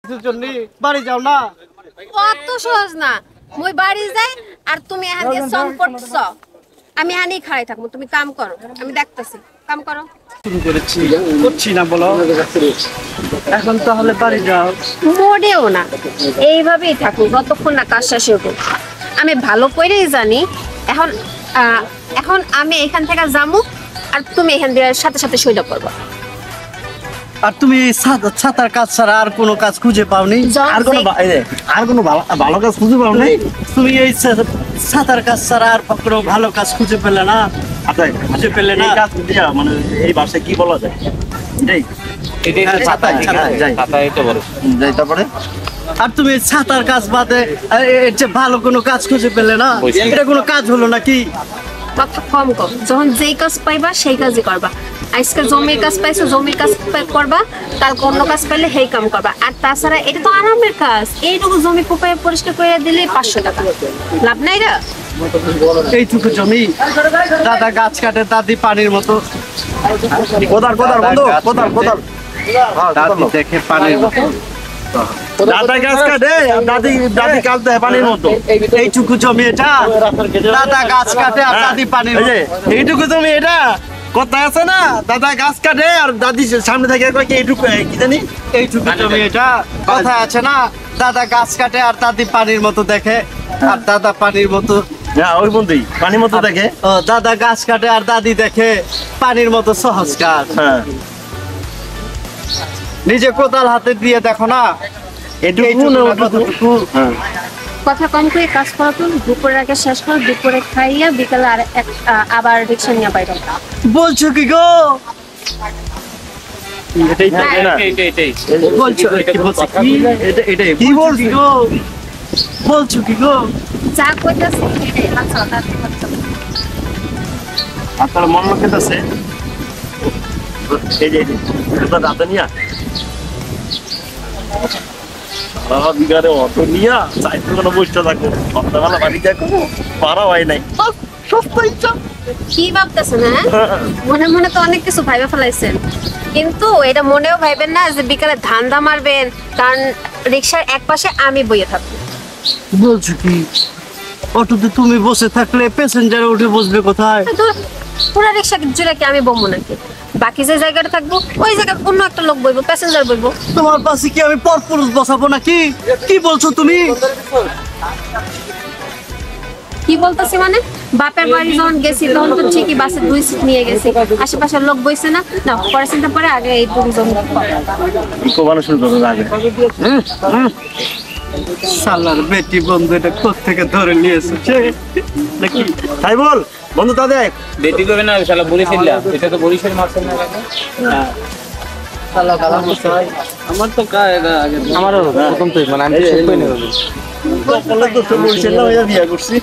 কিছুর জন্য বাড়ি যাও না। অত সহজ না, মই বাড়ি যাই আর তুমি এখান দিয়ে সং করছ, আমি হানি খাড়াই থাকবো, তুমি কাম করো, আমি দেখতেছি কাম করো। শুরু করেছি করছি না বলো, এখন তাহলে বাড়ি যাও। মোড়েও না, এইভাবেই থাকো যতক্ষণ না কাজ শেষ হবে। আমি ভালো করেই জানি এখন এখন আমি এখান থেকে যাবো আর তুমি এখান দিয়ে সাথে সাথে সইটা করবা। আর তুমি এই ছাতার কাজ ছাড়া আর কোনো কাজ খুঁজে পাওনি? আর কোনো ভালো কাজ খুঁজে পাও নাই? তুমি এই ছাতার কাজ ছাড়া আর কোনো ভালো কাজ খুঁজে পেলে না? খুঁজে পেলে না? কাজ দিয়া মানে এই ভাষায় কি বলা যায়? এটাই তারপরে আর তুমি ছাতার কাজ বাদে এর যে ভালো কোনো কাজ খুঁজে পেলে না? এটা কোনো কাজ হলো নাকি? কথা কম কম, যখন যেই কাজ পাইবা সেই কাজই করবা। আজকে জমির কাজ পাইছো, জমির কাজ করবা, কালকে অন্য কাজ পাইলে সেই কাম করবা। আর তাছাড়া এটা তো আরামের কাজ, এইটুকু জমি কোপায় পরিষ্কার করে দিলে 500 টাকা, লাভ নাই রা। এইটুকু জমি দাদা গাছ কাটে, দাদি পানির মতো কোদাল বন্ধু, কোদাল দাদি দেখে পানির মতো, দাদা গাছ কাটে আর দাদি কাল দেয় পানির মতো। এইটুকু জমি এটা দাদা গাছ কাটে আর দাদি পানির মতো। এইটুকু তুমি এটা কথা আছে না, দাদা গাছ কাটে আর দাদি সামনে থেকে এইটুকু কি জানি, এইটুকু জমি এটা কথা আছে না, দাদা গাছ কাটে আর দাদি পানির মতো দেখে, আর দাদা পানির মতো। হ্যাঁ ওই বন্ধুই পানির মতো দেখে। ও দাদা গাছ কাটে আর দাদি দেখে পানির মতো সহজ কাজ। হ্যাঁ নিজে কোদাল হাতে দিয়ে দেখো না, এটুকু না ওটুকু। হ্যাঁ কথা কম করে কাজ করা তো, দুপুরের আগে শেষ করো, দুপুরে খাইয়া বিকালে আর আবার রিক্সা নিয়ে বাইরে। বলছো কি গো? এটাই থাকে না, বলছো কি? এটাই কি বলছি গো? বলছো কি গো? যা কইতাছি এটাই, আচ্ছা তাতে আপনার মন লোকের আছে এই যে দাদা নিয়া বিঘারে অটো নিয়া চাইতে কোনো বসতে থাকো, সন্ধ্যাবেলা বাড়ি দেখো পারা হয় নাই। কি ভাবতেছেন? হ্যাঁ, মনে মনে তো অনেক কিছু ভাইবে ফেলাইছেন, কিন্তু এটা মনেও ভাইবেন না যে বিকালে ধান্দা মারবেন, কারণ রিক্সার এক পাশে আমি বইয়ে থাকবো। বলছো কি? অটোতে তুমি বসে থাকলে প্যাসেঞ্জার উঠে বসবে কোথায়? তো পুরো রিক্সা জুড়ে কি আমি বমবো নাকি? বাকি যে জায়গাটা থাকবো ওই জায়গায় অন্য একটা লোক বইবো, প্যাসেঞ্জার বইবো। তোমার পাশে কি আমি পরপুরুষ বসাবো নাকি? কি বলছো তুমি? কি বলতেছি মানে, বাপের বাড়ি যখন গেছি তখন তো ঠিকই বাসে 2 সিট নিয়ে গেছি, আশেপাশের লোক বইছে না, না পরে চিন্তা পরে আগে এই দুজন কোবানো শুরু করো আগে। সালার বেটি বন্ধু এটা কোত্থেকে ধরে নিয়ে এসেছে নাকি? তাই বল বন্ধু, তা দেখ বেটি করবে না, শালা বরিশাল, এটা তো বরিশাল মারছেন না কাকা। আমার তো আমারও প্রথম তো মানে আমি তো শুনতে পাইনি। বলে তো বিয়া করছি।